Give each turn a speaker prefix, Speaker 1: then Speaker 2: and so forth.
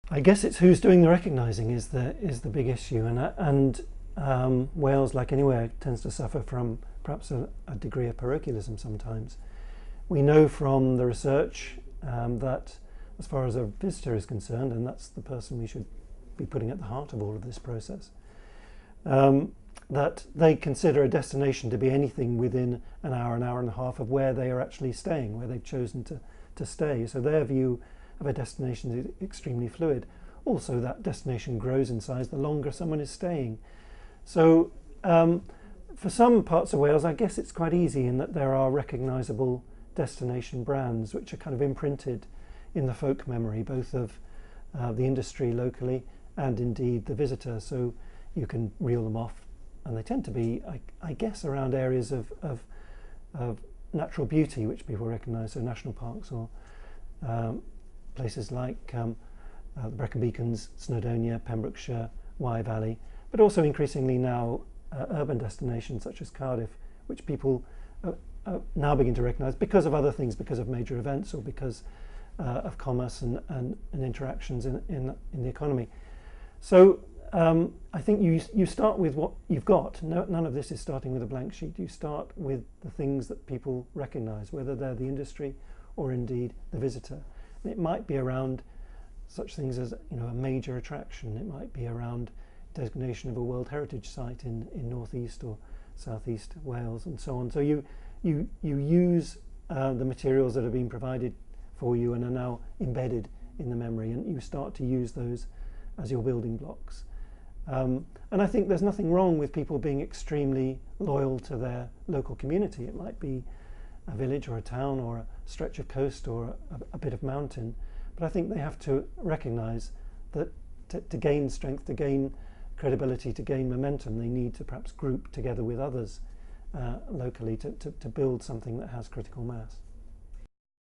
Speaker 1: I guess it's who's doing the recognising is the big issue, and Wales, like anywhere, tends to suffer from perhaps a degree of parochialism sometimes. We know from the research that as far as a visitor is concerned, and that's the person we should be putting at the heart of all of this process, that they consider a destination to be anything within an hour and a half of where they are actually staying, where they've chosen to stay. So their view of a destination is extremely fluid. Also, that destination grows in size the longer someone is staying. So for some parts of Wales, I guess it's quite easy in that there are recognisable destination brands which are kind of imprinted in the folk memory, both of the industry locally and indeed the visitor. So you can reel them off, and they tend to be, I guess, around areas of natural beauty which people recognise, so national parks or places like the Brecon Beacons, Snowdonia, Pembrokeshire, Wye Valley, but also increasingly now urban destinations such as Cardiff, which people now begin to recognise because of other things, because of major events or because of commerce and interactions in the economy. So I think you start with what you've got. None of this is starting with a blank sheet. You start with the things that people recognise, whether they're the industry or indeed the visitor. And it might be around such things as, you know, a major attraction. It might be around designation of a World Heritage Site in northeast or southeast Wales and so on. So you use the materials that have been provided for you and are now embedded in the memory, and you start to use those as your building blocks. And I think there's nothing wrong with people being extremely loyal to their local community. It might be a village or a town or a stretch of coast or a bit of mountain, but I think they have to recognise that to gain strength, to gain credibility, to gain momentum, they need to perhaps group together with others locally to build something that has critical mass.